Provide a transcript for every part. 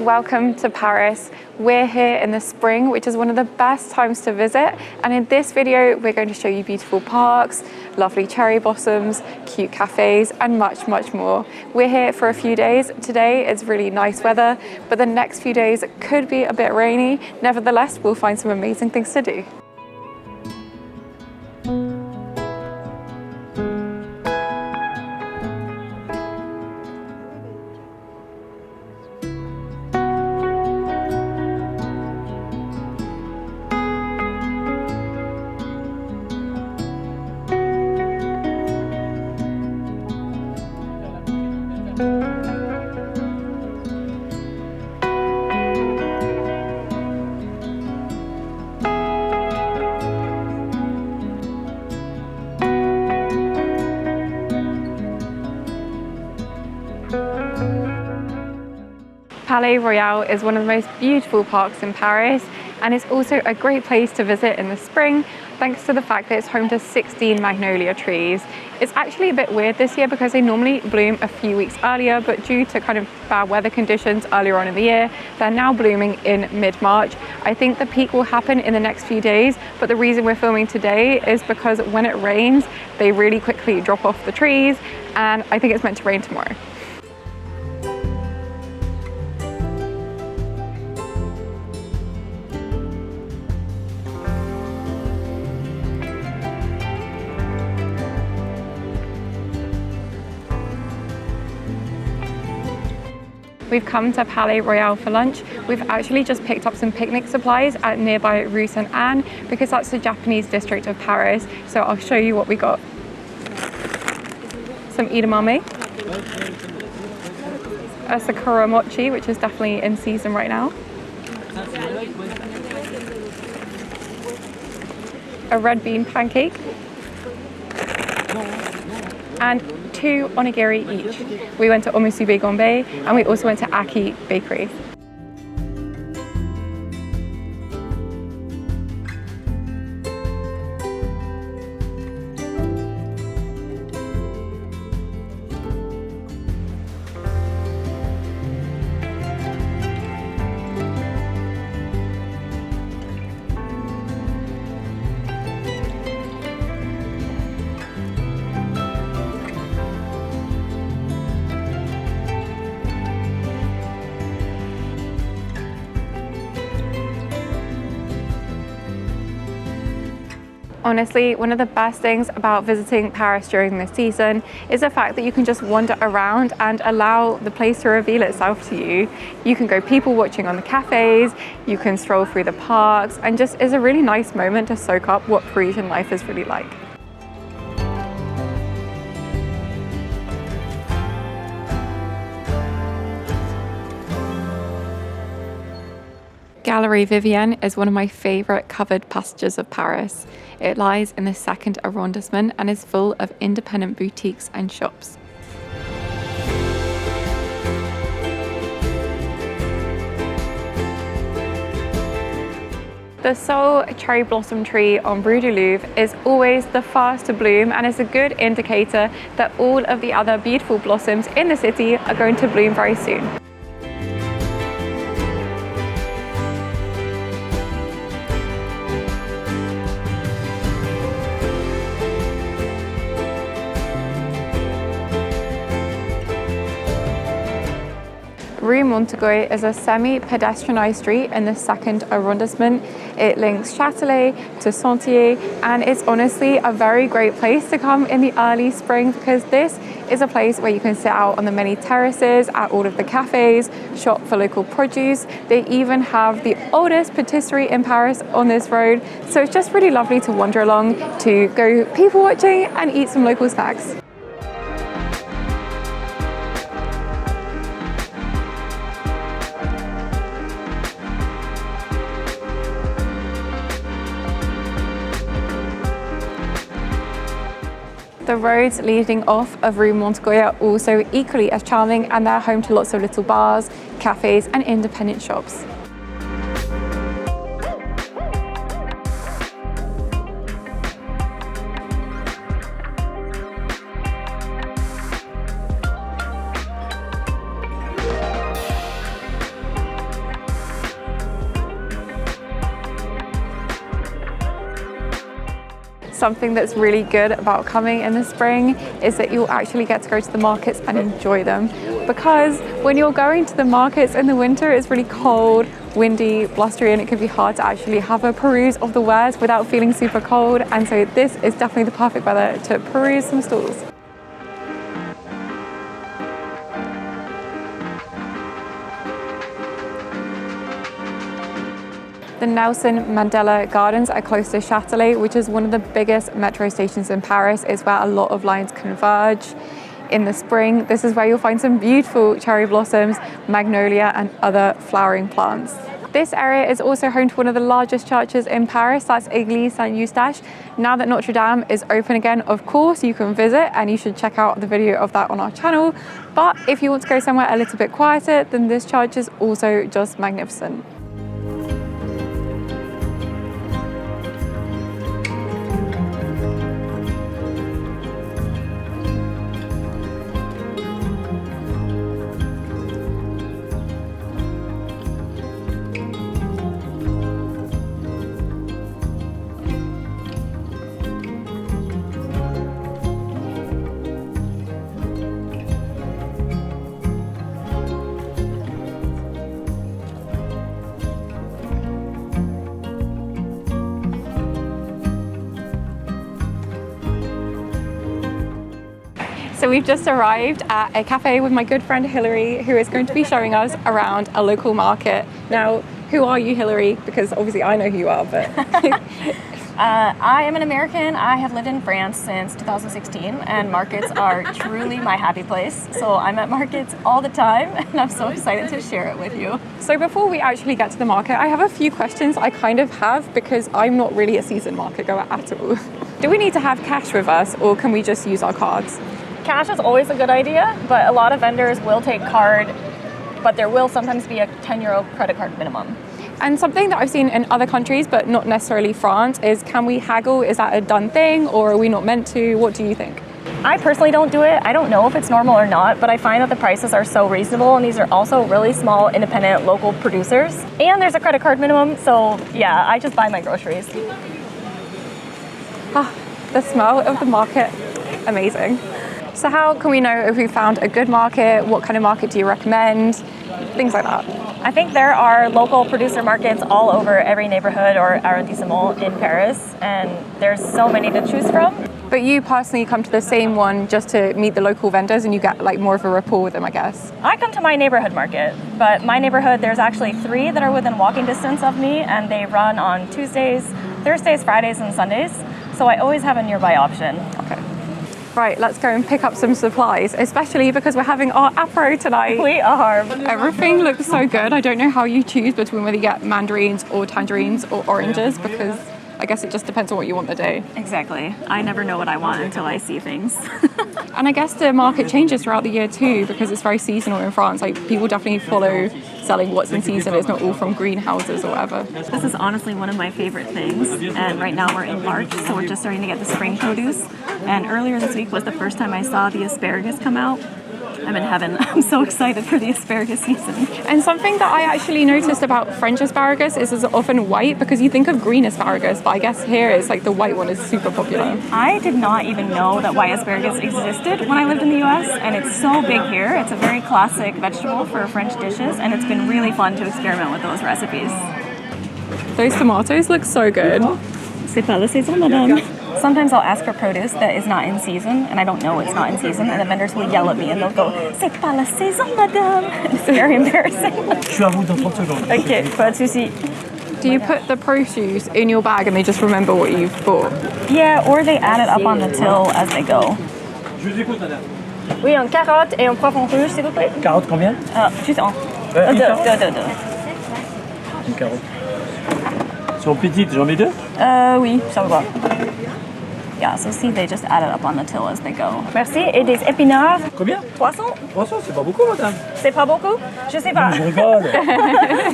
Welcome to Paris. We're here in the spring, which is one of the best times to visit. And in this video, we're going to show you beautiful parks, lovely cherry blossoms, cute cafes, and much, much more. We're here for a few days. Today is really nice weather, but the next few days could be a bit rainy. Nevertheless, we'll find some amazing things to do. Palais Royal is one of the most beautiful parks in Paris, and it's also a great place to visit in the spring thanks to the fact that it's home to 16 magnolia trees. It's actually a bit weird this year because they normally bloom a few weeks earlier, but due to kind of bad weather conditions earlier on in the year, they're now blooming in mid-March. I think the peak will happen in the next few days, but the reason we're filming today is because when it rains, they really quickly drop off the trees, and I think it's meant to rain tomorrow. We've come to Palais Royal for lunch. We've actually just picked up some picnic supplies at nearby Rue Sainte Anne because that's the Japanese district of Paris. So I'll show you what we got. Some edamame, a sakura mochi, which is definitely in season right now, a red bean pancake, and 2 onigiri each. We went to Omusube Gombe and we also went to Aki Bakery. Honestly, one of the best things about visiting Paris during this season is the fact that you can just wander around and allow the place to reveal itself to you. You can go people watching on the cafes, you can stroll through the parks, and just is a really nice moment to soak up what Parisian life is really like. Galerie Vivienne is one of my favourite covered passages of Paris. It lies in the 2nd arrondissement and is full of independent boutiques and shops. The sole cherry blossom tree on Rue du Louvre is always the first to bloom, and is a good indicator that all of the other beautiful blossoms in the city are going to bloom very soon. Rue Montorgueil is a semi-pedestrianised street in the 2nd arrondissement. It links Châtelet to Sentier, and it's honestly a very great place to come in the early spring because this is a place where you can sit out on the many terraces at all of the cafes, shop for local produce. They even have the oldest patisserie in Paris on this road. So it's just really lovely to wander along, to go people watching and eat some local snacks. The roads leading off of Rue Montorgueil are also equally as charming, and they're home to lots of little bars, cafes and independent shops. something that's really good about coming in the spring is that you'll actually get to go to the markets and enjoy them. Because when you're going to the markets in the winter, it's really cold, windy, blustery, and it can be hard to actually have a peruse of the wares without feeling super cold. And so this is definitely the perfect weather to peruse some stalls. The Nelson Mandela Gardens are close to Châtelet, which is one of the biggest metro stations in Paris. It's where a lot of lines converge. In the spring, this is where you'll find some beautiful cherry blossoms, magnolia, and other flowering plants. This area is also home to one of the largest churches in Paris, that's Église Saint-Eustache. Now that Notre Dame is open again, of course, you can visit, and you should check out the video of that on our channel. But if you want to go somewhere a little bit quieter, then this church is also just magnificent. So we've just arrived at a cafe with my good friend Hilary, who is going to be showing us around a local market. Now, who are you, Hilary? Because obviously I know who you are, but... I am an American. I have lived in France since 2016, and markets are truly my happy place. So I'm at markets all the time, and I'm so excited to share it with you. So before we actually get to the market, I have a few questions I kind of have because I'm not really a season market goer at all. Do we need to have cash with us, or can we just use our cards? Cash is always a good idea, but a lot of vendors will take card, but there will sometimes be a €10 credit card minimum. And something that I've seen in other countries, but not necessarily France, is can we haggle? Is that a done thing, or are we not meant to? What do you think? I personally don't do it. I don't know if it's normal or not, but I find that the prices are so reasonable, and these are also really small, independent, local producers. And there's a credit card minimum, so yeah, I just buy my groceries. Ah, the smell of the market, amazing. So how can we know if we found a good market? What kind of market do you recommend? Things like that. I think there are local producer markets all over every neighborhood or arrondissement in Paris, and there's so many to choose from. But you personally come to the same one just to meet the local vendors, and you get like more of a rapport with them, I guess. I come to my neighborhood market, but my neighborhood, there's actually 3 that are within walking distance of me, and they run on Tuesdays, Thursdays, Fridays, and Sundays. So I always have a nearby option. Okay. Right, let's go and pick up some supplies, especially because we're having our apéro tonight. We are. Everything looks so good. I don't know how you choose between whether you get mandarins or tangerines or oranges, because I guess it just depends on what you want the day. Exactly. I never know what I want until I see things. And I guess the market changes throughout the year too, because it's very seasonal in France. Like, people definitely follow selling what's in season. It's not all from greenhouses or whatever. This is honestly one of my favorite things. And right now we're in March, so we're just starting to get the spring produce. And earlier this week was the first time I saw the asparagus come out. I'm in heaven. I'm so excited for the asparagus season. And something that I actually noticed about French asparagus is it's often white, because you think of green asparagus, but I guess here it's like the white one is super popular. I did not even know that white asparagus existed when I lived in the US, and it's so big here. It's a very classic vegetable for French dishes, and it's been really fun to experiment with those recipes. Those tomatoes look so good. C'est pas la saison, madame. Sometimes I'll ask for produce that is not in season, and I don't know it's not in season, and the vendors will yell at me and they'll go, "C'est pas la saison, madame." It's very embarrassing. Je suis à vous dans 30 secondes. Okay, pas de souci. Do you put the produce in your bag and they just remember what you've bought? Yeah, or they add it up on the till as they go. Je vous écoute, madame. Oui, un carotte et un poivron rouge, s'il vous plaît. Carotte combien? Juste un. Une Deux. Une carotte. Sont petites, j'en mets 2? Oui, ça va. Yeah, so see, they just add it up on the till as they go. Merci. Et des épinards. Combien? 300. 300, c'est pas beaucoup, madame. C'est pas beaucoup? Je sais pas. Je rigole.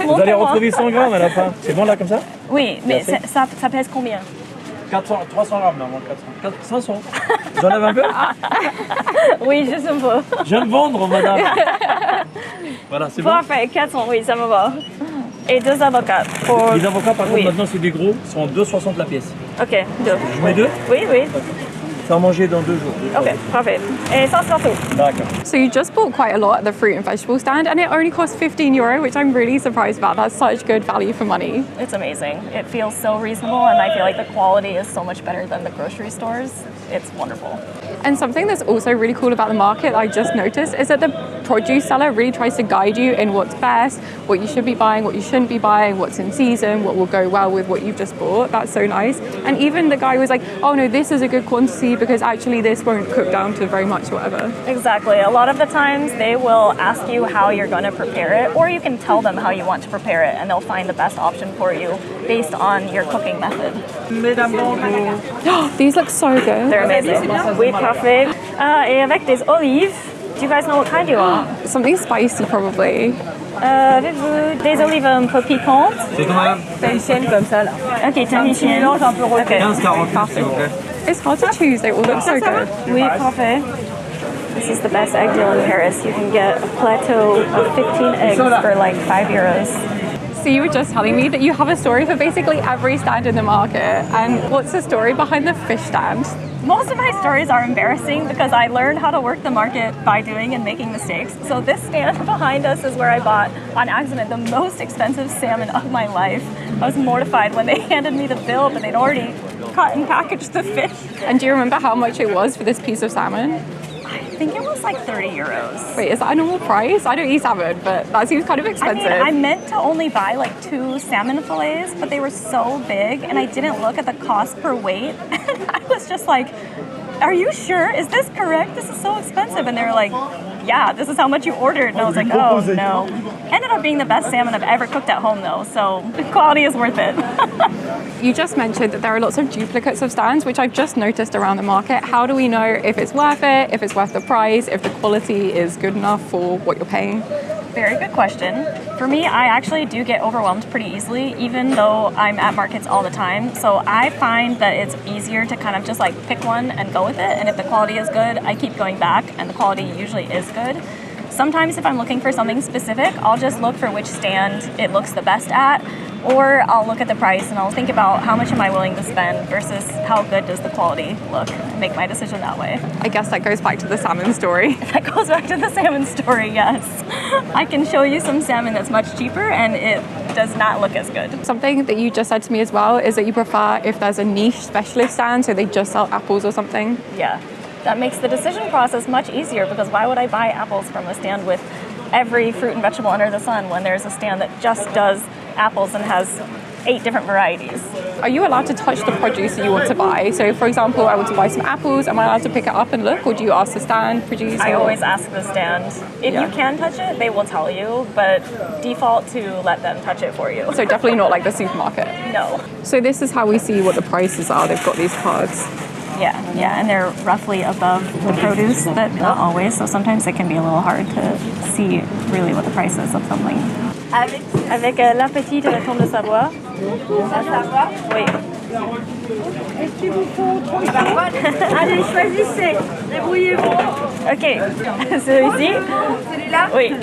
Vous allez retrouver 100 grammes à la fin. C'est bon là comme ça? Oui, mais ça pèse combien? 400, 300 grammes, non, 400. 500. J'en avais un peu? Oui, juste un peu. Je viens de vendre, madame. Voilà, c'est bon. Parfait, 400, oui, ça me va. Et 2 avocats. Pour... Les avocats, par contre, oui. maintenant, c'est des gros. Ils sont 2,60 la pièce. Ok, 2. Je mets 2. Oui, oui. Faire manger dans 2 jours. Ok, parfait. Et sans surtout. D'accord. So you just bought quite a lot at the fruit and vegetable stand, and it only cost €15, which I'm really surprised about. That's such good value for money. It's amazing. It feels so reasonable, and I feel like the quality is so much better than the grocery stores. It's wonderful. And something that's also really cool about the market I just noticed is that the produce seller really tries to guide you in what's best, what you should be buying, what you shouldn't be buying, what's in season, what will go well with what you've just bought. That's so nice. And even the guy was like, oh no, this is a good quantity because actually this won't cook down to very much or whatever. Exactly. A lot of the times they will ask you how you're going to prepare it, or you can tell them how you want to prepare it, and they'll find the best option for you based on your cooking method. These look so good. They're amazing. Oui, parfait. Et avec des olives. Do you guys know what kind you want? Something spicy probably. Avez-vous des olives un peu piquantes? Tahitienne comme ça là. Ok, tahitienne. Un peu rôti. Okay. 15,49 s'il vous plaît. It's hard to choose, they all look so good. Oui, parfait. This is the best egg deal in Paris. You can get a plateau of 15 eggs for like €5. So you were just telling me that you have a story for basically every stand in the market. And what's the story behind the fish stand? Most of my stories are embarrassing because I learned how to work the market by doing and making mistakes. So this stand behind us is where I bought, on accident, the most expensive salmon of my life. I was mortified when they handed me the bill, but they'd already cut and packaged the fish. And do you remember how much it was for this piece of salmon? I think it was like €30. Wait, is that a normal price? I don't eat salmon, but that seems kind of expensive. I meant to only buy like 2 salmon fillets, but they were so big and I didn't look at the cost per weight. And I was just like, are you sure? Is this correct? This is so expensive. And they were like, yeah, this is how much you ordered. And I was like, oh no. Ended up being the best salmon I've ever cooked at home though, so the quality is worth it. You just mentioned that there are lots of duplicates of stands, which I've just noticed around the market. How do we know if it's worth it, if it's worth the price, if the quality is good enough for what you're paying? Very good question. For me, I actually do get overwhelmed pretty easily, even though I'm at markets all the time. So I find that it's easier to kind of just like pick one and go with it. And if the quality is good, I keep going back, and the quality usually is good. Sometimes if I'm looking for something specific, I'll just look for which stand it looks the best at, or I'll look at the price and I'll think about how much am I willing to spend versus how good does the quality look, and make my decision that way. I guess that goes back to the salmon story. That goes back to the salmon story, yes. I can show you some salmon that's much cheaper and it does not look as good. Something that you just said to me as well is that you prefer if there's a niche specialist stand, so they just sell apples or something. Yeah, that makes the decision process much easier, because why would I buy apples from a stand with every fruit and vegetable under the sun when there's a stand that just does apples and has 8 different varieties? Are you allowed to touch the produce that you want to buy? So for example, I want to buy some apples, am I allowed to pick it up and look, or do you ask the stand producer? I always ask the stand. If you can touch it, they will tell you, but default to let them touch it for you. So definitely not like the supermarket. No. So this is how we see what the prices are. They've got these cards. Yeah, and they're roughly above the produce, but not always. So sometimes it can be a little hard to see really what the price is of something. Avec la petite tombe de Savoie. La Savoie. Oui. Est-ce qu'il vous faut 3 jours? Allez, choisissez. Débrouillez-vous. Okay, celui-ci. Celui-là? Oui.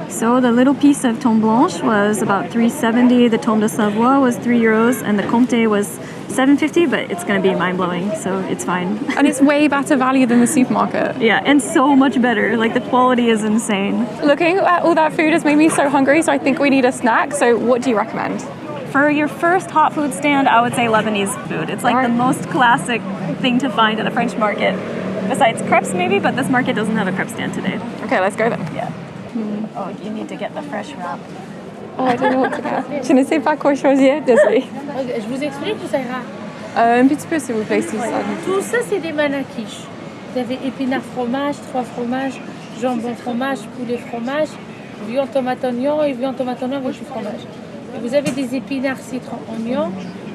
So the little piece of tombe blanche was about $3.70. The tombe de Savoie was €3, and the comté was $7.50. But it's going to be mind-blowing, so it's fine. And it's way better value than the supermarket. Yeah, and so much better. Like, the quality is insane. Looking at all that food has made me so hungry, so I think we need a snack. So what do you recommend? For your first hot food stand, I would say Lebanese food. It's like the most classic thing to find at a French market. Besides crepes maybe, but this market doesn't have a crepe stand today. Okay, let's go then. Yeah. Oh, you need to get the fresh wrap. Oh, I don't know what to get. Je ne sais pas quoi choisir, désolée. Je vous explique ou ça ira? Un petit peu, s'il vous plaît, si ça. Tout ça, c'est des manakish. Vous avez épinards fromage, 3 fromages, jambon fromage, poulet fromage, viande tomate oignon et viande tomate oignon avec du fromage. Et vous avez des épinards citron oignon.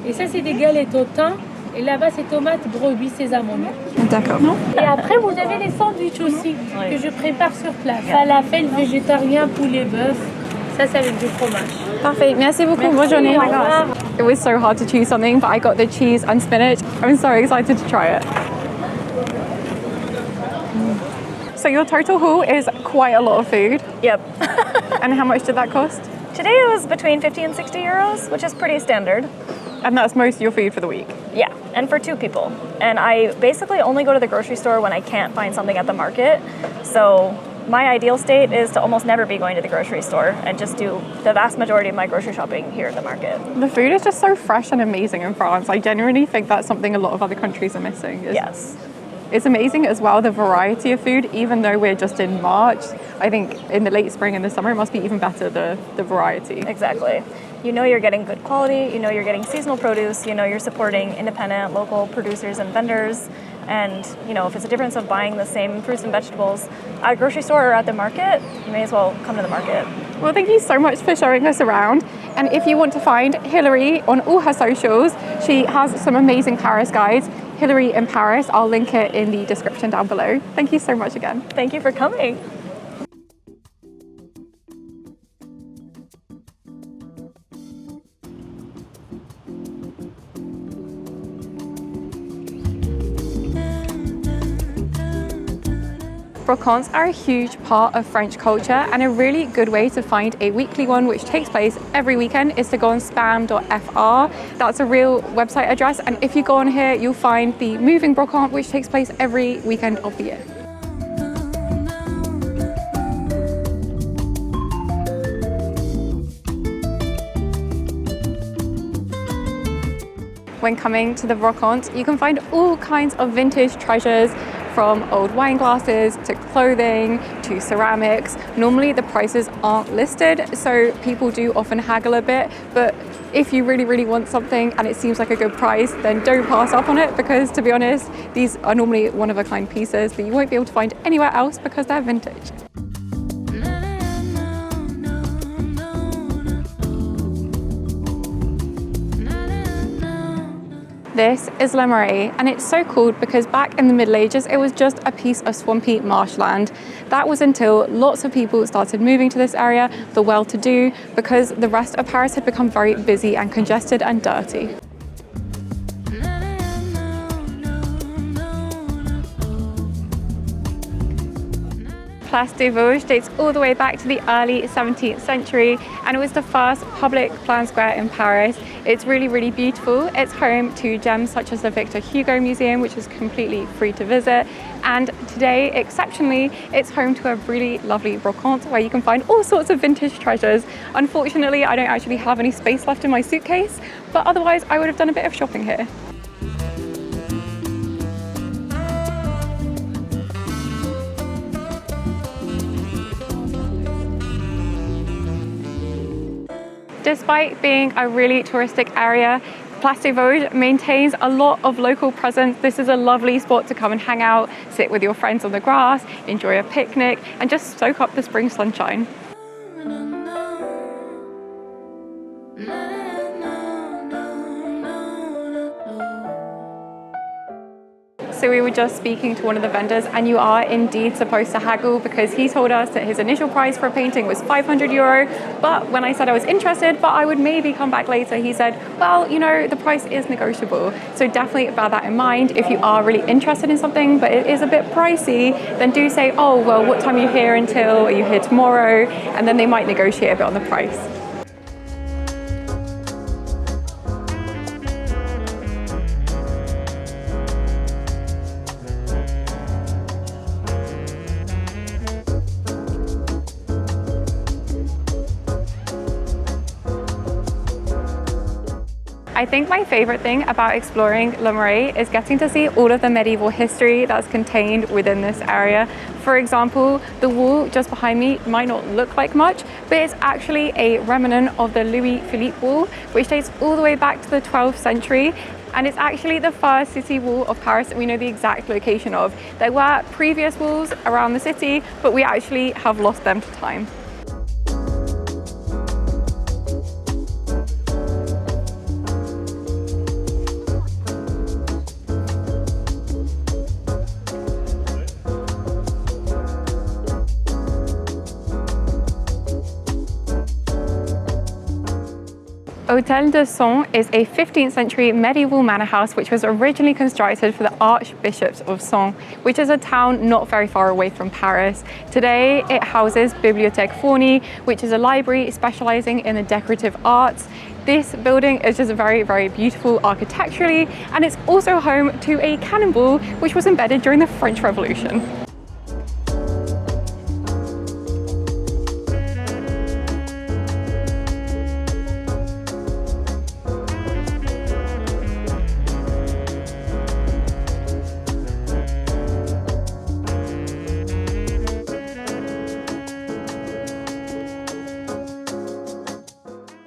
Et ça, c'est des galettes au thym. Et là-bas, c'est tomates, brebis, sésame oignon. D'accord. Et après, vous avez les sandwichs aussi, que je prépare sur place. Falafel végétarien, poulet, bœuf. Ça, c'est avec du fromage. Perfect. Merci beaucoup. Bonne journée. Au revoir. It was so hard to choose something, but I got the cheese and spinach. I'm so excited to try it. So your total haul is quite a lot of food. Yep. And how much did that cost? Today it was between 50 and €60, which is pretty standard. And that's most of your food for the week? Yeah, and for 2 people. And I basically only go to the grocery store when I can't find something at the market. So my ideal state is to almost never be going to the grocery store and just do the vast majority of my grocery shopping here at the market. The food is just so fresh and amazing in France. I genuinely think that's something a lot of other countries are missing. Yes. It's amazing as well, the variety of food, even though we're just in March. I think in the late spring and the summer, it must be even better, the variety. Exactly. You know you're getting good quality, you know you're getting seasonal produce, you know you're supporting independent local producers and vendors. And, you know, if it's a difference of buying the same fruits and vegetables at a grocery store or at the market, you may as well come to the market. Well, thank you so much for showing us around. And if you want to find Hilary on all her socials, she has some amazing Paris guides. Hilary in Paris, I'll link it in the description down below. Thank you so much again. Thank you for coming. Brocantes are a huge part of French culture, and a really good way to find a weekly one which takes place every weekend is to go on spam.fr. That's a real website address, and if you go on here you'll find the moving brocante which takes place every weekend of the year. When coming to the brocante, you can find all kinds of vintage treasures, from old wine glasses to clothing to ceramics. Normally the prices aren't listed, so people do often haggle a bit, but if you really want something and it seems like a good price, then don't pass up on it, because to be honest, these are normally one-of-a-kind pieces that you won't be able to find anywhere else because they're vintage. This is Le Marais, and it's so called because back in the Middle Ages it was just a piece of swampy marshland. That was until lots of people started moving to this area, the well-to-do, because the rest of Paris had become very busy and congested and dirty. Place des Vosges dates all the way back to the early 17th century, and it was the first public plan square in Paris. It's really beautiful. It's home to gems such as the Victor Hugo Museum, which is completely free to visit. And today, exceptionally, it's home to a really lovely brocante where you can find all sorts of vintage treasures. Unfortunately, I don't actually have any space left in my suitcase, but otherwise I would have done a bit of shopping here. Despite being a really touristic area, Place des Vosges maintains a lot of local presence. This is a lovely spot to come and hang out, sit with your friends on the grass, enjoy a picnic, and just soak up the spring sunshine. So we were just speaking to one of the vendors, and you are indeed supposed to haggle, because he told us that his initial price for a painting was €500, but when I said I was interested but I would maybe come back later, he said, well, you know, the price is negotiable. So definitely bear that in mind. If you are really interested in something but it is a bit pricey, then do say, oh well, what time are you here until? Are you here tomorrow? And then they might negotiate a bit on the price. I think my favorite thing about exploring Le Marais is getting to see all of the medieval history that's contained within this area. For example, the wall just behind me might not look like much, but it's actually a remnant of the Louis Philippe wall, which dates all the way back to the 12th century. And it's actually the first city wall of Paris that we know the exact location of. There were previous walls around the city, but we actually have lost them to time. Hôtel de Sens is a 15th century medieval manor house which was originally constructed for the archbishops of Sens, which is a town not very far away from Paris. Today it houses Bibliothèque Fournie, which is a library specializing in the decorative arts. This building is just very, very beautiful architecturally, and it's also home to a cannonball which was embedded during the French Revolution.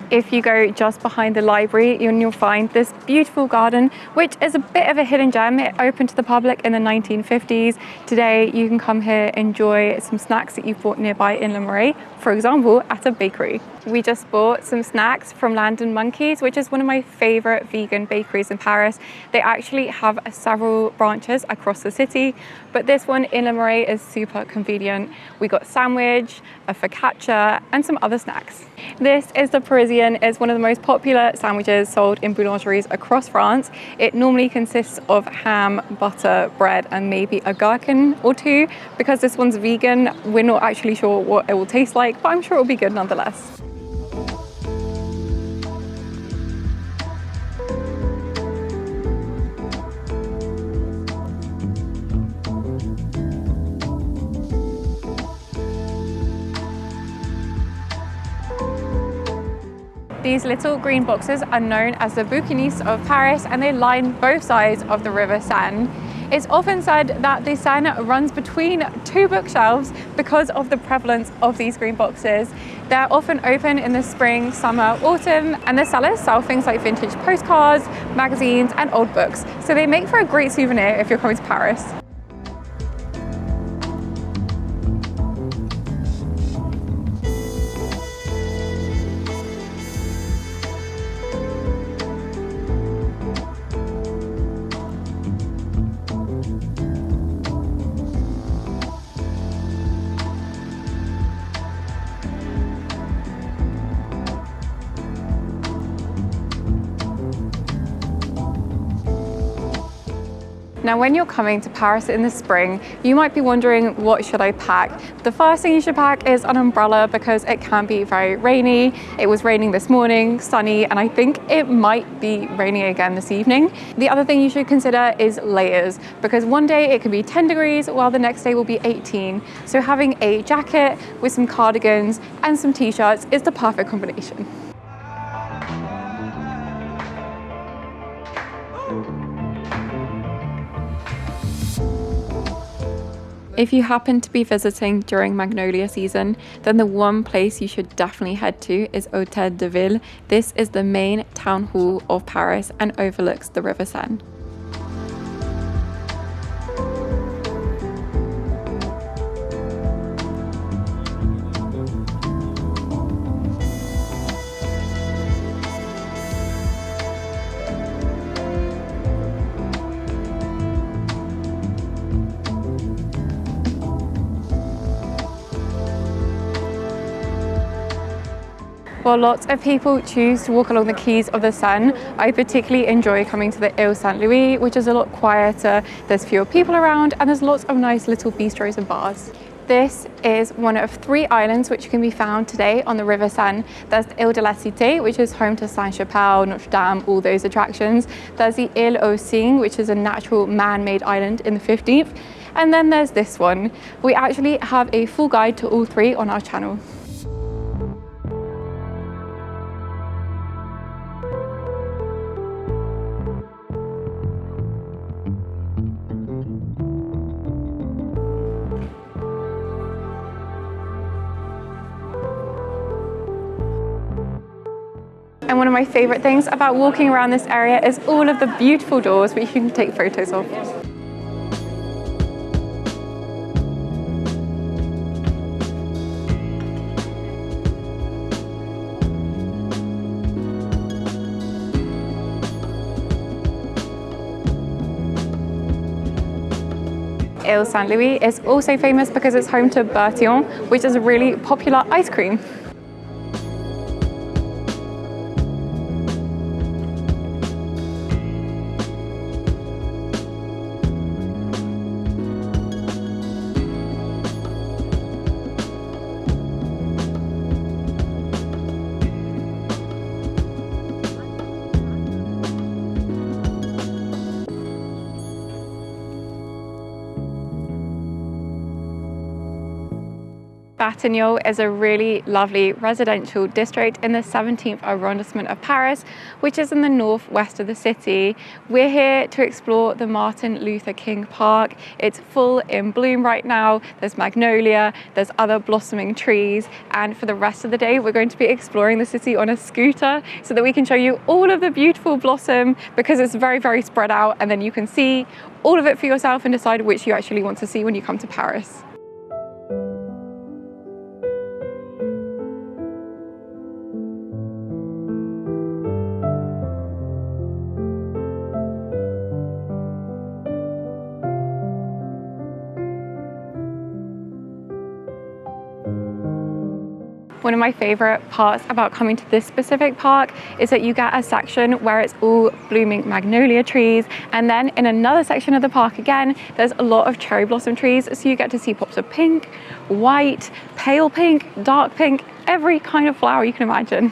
If you go just behind the library, you'll find this beautiful garden, which is a bit of a hidden gem. It opened to the public in the 1950s. Today, you can come here, enjoy some snacks that you've bought nearby in Le Marais, for example, at a bakery. We just bought some snacks from Land and Monkeys, which is one of my favorite vegan bakeries in Paris. They actually have several branches across the city, but this one in Le Marais is super convenient. We got sandwich, a focaccia, and some other snacks. This is the Parisian. It's one of the most popular sandwiches sold in boulangeries across France. It normally consists of ham, butter, bread, and maybe a gherkin or two. Because this one's vegan, we're not actually sure what it will taste like, but I'm sure it'll be good nonetheless. These little green boxes are known as the bouquinistes of Paris, and they line both sides of the river Seine. It's often said that the Seine runs between two bookshelves because of the prevalence of these green boxes. They're often open in the spring, summer, autumn, and the sellers sell things like vintage postcards, magazines, and old books. So they make for a great souvenir if you're coming to Paris. Now, when you're coming to Paris in the spring, you might be wondering, what should I pack? The first thing you should pack is an umbrella because it can be very rainy. It was raining this morning, sunny, and I think it might be raining again this evening. The other thing you should consider is layers, because one day it can be 10 degrees while the next day will be 18. So having a jacket with some cardigans and some t-shirts is the perfect combination. If you happen to be visiting during Magnolia season, then the one place you should definitely head to is Hôtel de Ville. This is the main town hall of Paris and overlooks the River Seine. While lots of people choose to walk along the quays of the Seine, I particularly enjoy coming to the Ile Saint-Louis, which is a lot quieter, there's fewer people around, and there's lots of nice little bistros and bars. This is one of 3 islands which can be found today on the River Seine. There's the Ile de la Cité, which is home to Saint-Chapelle, Notre Dame, all those attractions. There's the Ile aux Cygnes, which is a natural man-made island in the 15th. And then there's this one. We actually have a full guide to all 3 on our channel. And one of my favorite things about walking around this area is all of the beautiful doors which you can take photos of. Ile Saint-Louis is also famous because it's home to Bertillon, which is a really popular ice cream. Batignolles is a really lovely residential district in the 17th arrondissement of Paris, which is in the northwest of the city. We're here to explore the Martin Luther King Park. It's full in bloom right now. There's magnolia, there's other blossoming trees, and for the rest of the day we're going to be exploring the city on a scooter so that we can show you all of the beautiful blossom, because it's very, very spread out, and then you can see all of it for yourself and decide which you actually want to see when you come to Paris. One of my favorite parts about coming to this specific park is that you get a section where it's all blooming magnolia trees, and then in another section of the park again there's a lot of cherry blossom trees, so you get to see pops of pink, white, pale pink, dark pink, every kind of flower you can imagine.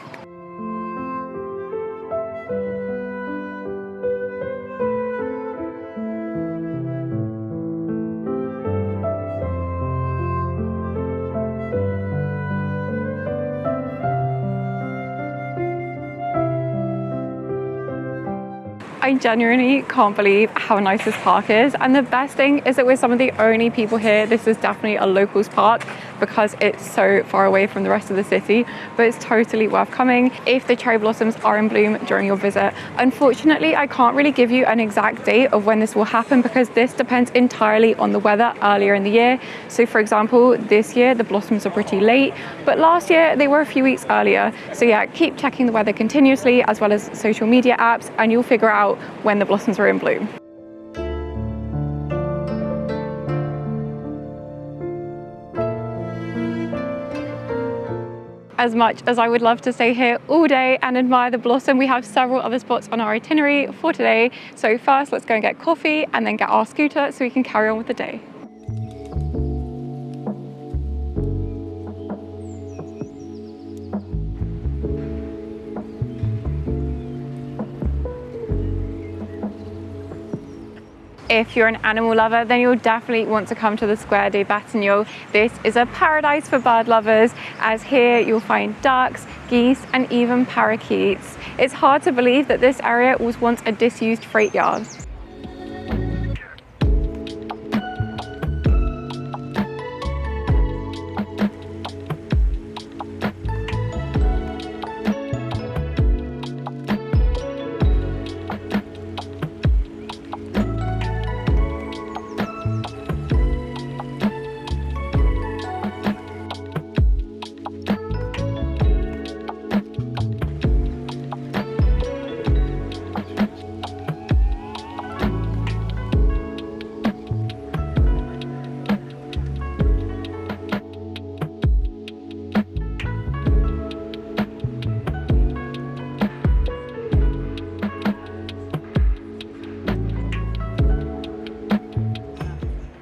I genuinely can't believe how nice this park is, and the best thing is that we're some of the only people here. This is definitely a locals park because it's so far away from the rest of the city, but it's totally worth coming if the cherry blossoms are in bloom during your visit. Unfortunately, I can't really give you an exact date of when this will happen because this depends entirely on the weather earlier in the year. So for example, this year the blossoms are pretty late, but last year they were a few weeks earlier. So yeah, keep checking the weather continuously as well as social media apps, and you'll figure out when the blossoms are in bloom. As much as I would love to stay here all day and admire the blossom, we have several other spots on our itinerary for today. So first, let's go and get coffee and then get our scooter so we can carry on with the day. If you're an animal lover, then you'll definitely want to come to the Square des Batignolles. This is a paradise for bird lovers, as here you'll find ducks, geese, and even parakeets. It's hard to believe that this area was once a disused freight yard.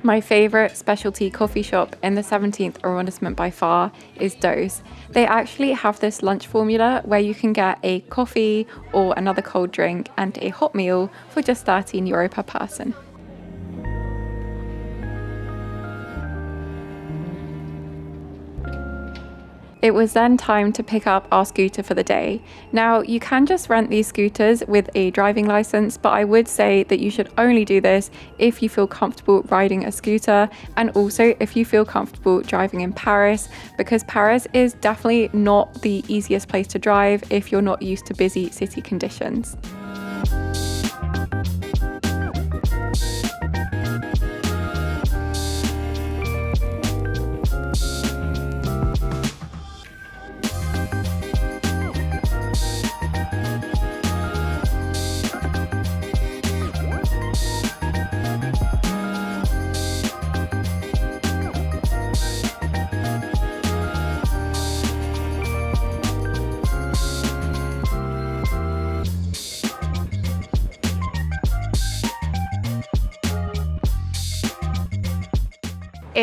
My favourite specialty coffee shop in the 17th arrondissement by far is Dose. They actually have this lunch formula where you can get a coffee or another cold drink and a hot meal for just €13 per person. It was then time to pick up our scooter for the day. Now, you can just rent these scooters with a driving license, but I would say that you should only do this if you feel comfortable riding a scooter, and also if you feel comfortable driving in Paris, because Paris is definitely not the easiest place to drive if you're not used to busy city conditions.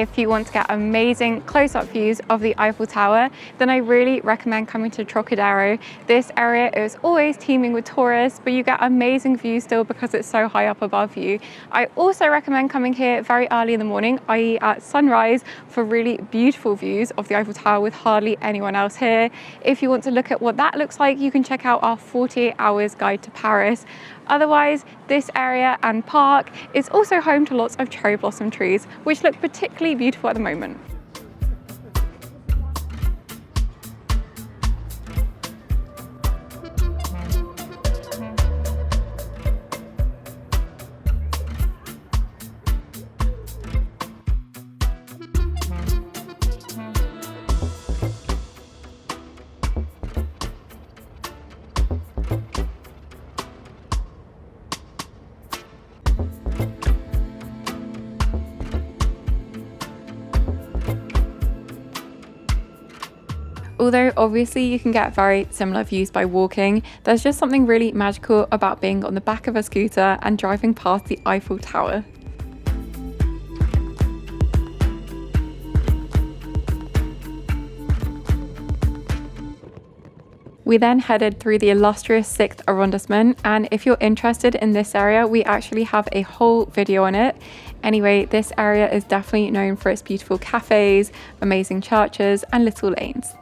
if you want to get amazing close-up views of the Eiffel Tower, then I really recommend coming to Trocadero. This area is always teeming with tourists, but you get amazing views still because it's so high up above you. I also recommend coming here very early in the morning, i.e. at sunrise, for really beautiful views of the Eiffel Tower with hardly anyone else here. If you want to look at what that looks like, you can check out our 48 hours guide to Paris. Otherwise, this area and park is also home to lots of cherry blossom trees, which look particularly beautiful at the moment. Although obviously you can get very similar views by walking, there's just something really magical about being on the back of a scooter and driving past the Eiffel Tower. We then headed through the illustrious 6th arrondissement, and if you're interested in this area, we actually have a whole video on it. Anyway, this area is definitely known for its beautiful cafes, amazing churches, and little lanes.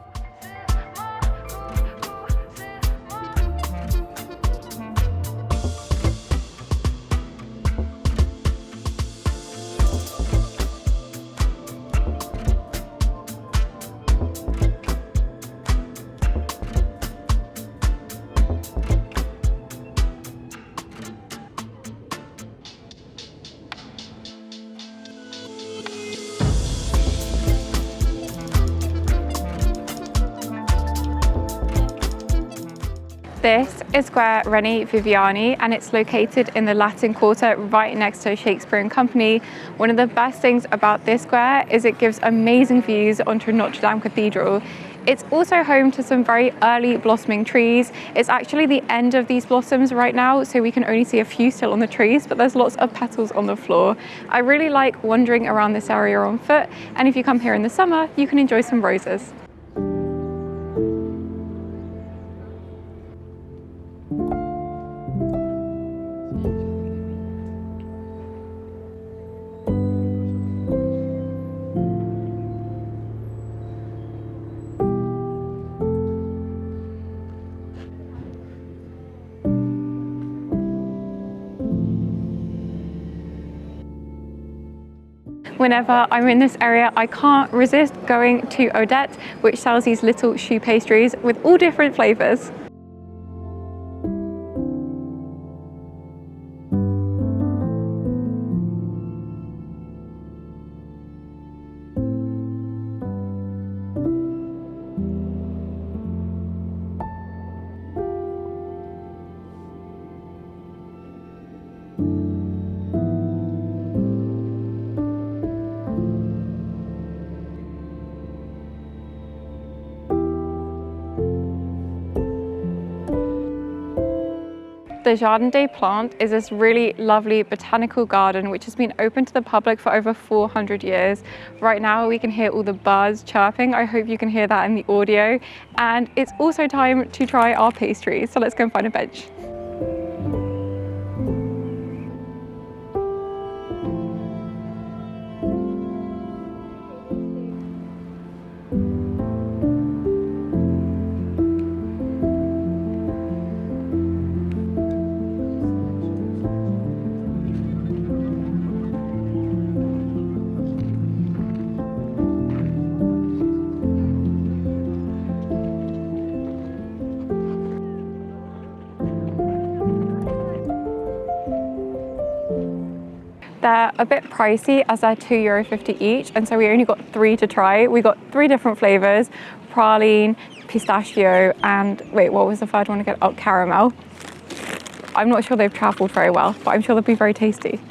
This is Square Reni Viviani, and it's located in the Latin Quarter right next to Shakespeare and Company. One of the best things about this square is it gives amazing views onto Notre Dame Cathedral. It's also home to some very early blossoming trees. It's actually the end of these blossoms right now, so we can only see a few still on the trees, but there's lots of petals on the floor. I really like wandering around this area on foot, and if you come here in the summer, you can enjoy some roses. Whenever I'm in this area, I can't resist going to Odette, which sells these little choux pastries with all different flavors. The Jardin des Plantes is this really lovely botanical garden which has been open to the public for over 400 years. Right now we can hear all the birds chirping. I hope you can hear that in the audio. And it's also time to try our pastries. So let's go and find a bench. They're a bit pricey as they're €2.50 each, and so we only got 3 to try. We got 3 different flavors: praline, pistachio, and wait, what was the third one again? Oh, caramel. I'm not sure they've traveled very well, but I'm sure they'll be very tasty.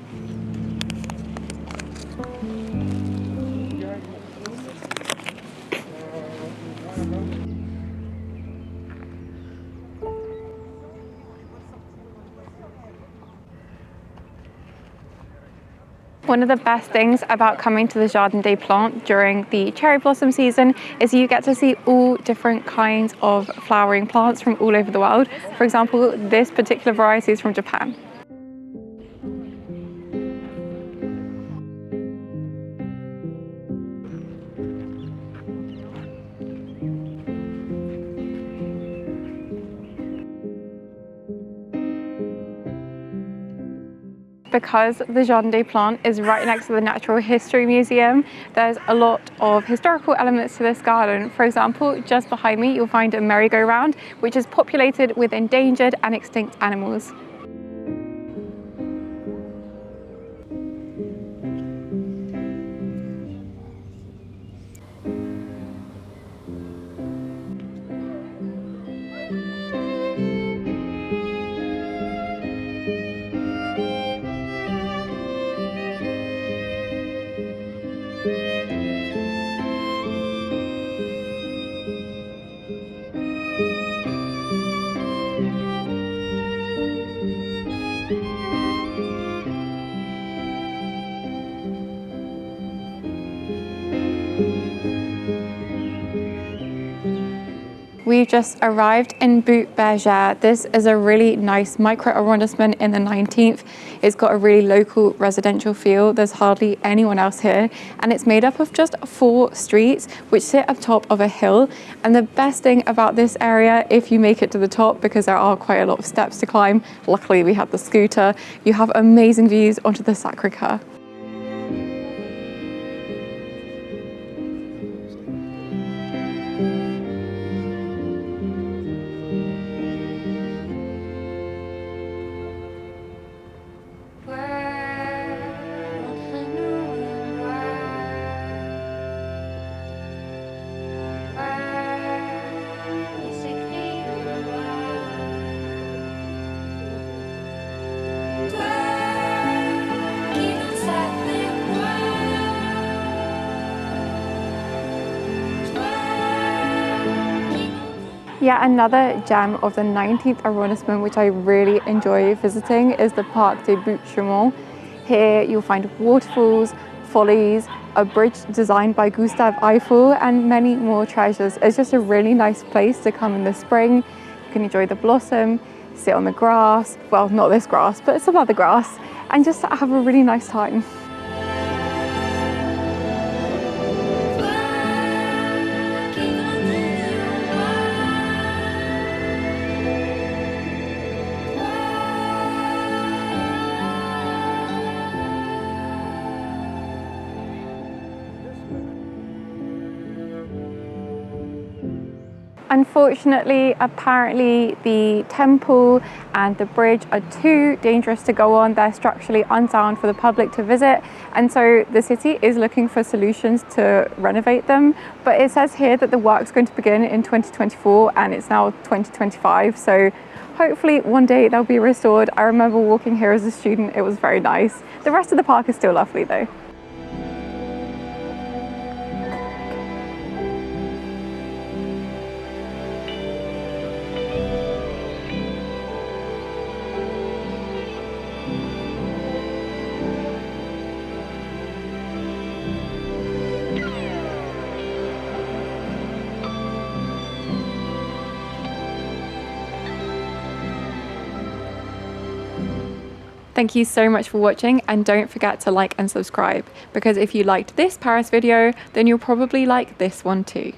One of the best things about coming to the Jardin des Plantes during the cherry blossom season is you get to see all different kinds of flowering plants from all over the world. For example, this particular variety is from Japan. Because the Jardin des Plantes is right next to the Natural History Museum, there's a lot of historical elements to this garden. For example, just behind me, you'll find a merry-go-round, which is populated with endangered and extinct animals. We've just arrived in Butte Bergère. This is a really nice micro arrondissement in the 19th. It's got a really local residential feel. There's hardly anyone else here, and it's made up of just 4 streets which sit up top of a hill. And the best thing about this area, if you make it to the top, because there are quite a lot of steps to climb, luckily we have the scooter, you have amazing views onto the Sacré-Cœur. Yeah, another gem of the 19th arrondissement which I really enjoy visiting is the Parc des Buttes. Here you'll find waterfalls, follies, a bridge designed by Gustave Eiffel, and many more treasures. It's just a really nice place to come in the spring. You can enjoy the blossom, sit on the grass, well, not this grass, but some other grass, and just have a really nice time. Unfortunately, apparently the temple and the bridge are too dangerous to go on. They're structurally unsound for the public to visit, and so the city is looking for solutions to renovate them. But it says here that the work's going to begin in 2024 and it's now 2025, so hopefully one day they'll be restored. I remember walking here as a student, it was very nice. The rest of the park is still lovely though. Thank you so much for watching, and don't forget to like and subscribe, because if you liked this Paris video, then you'll probably like this one too.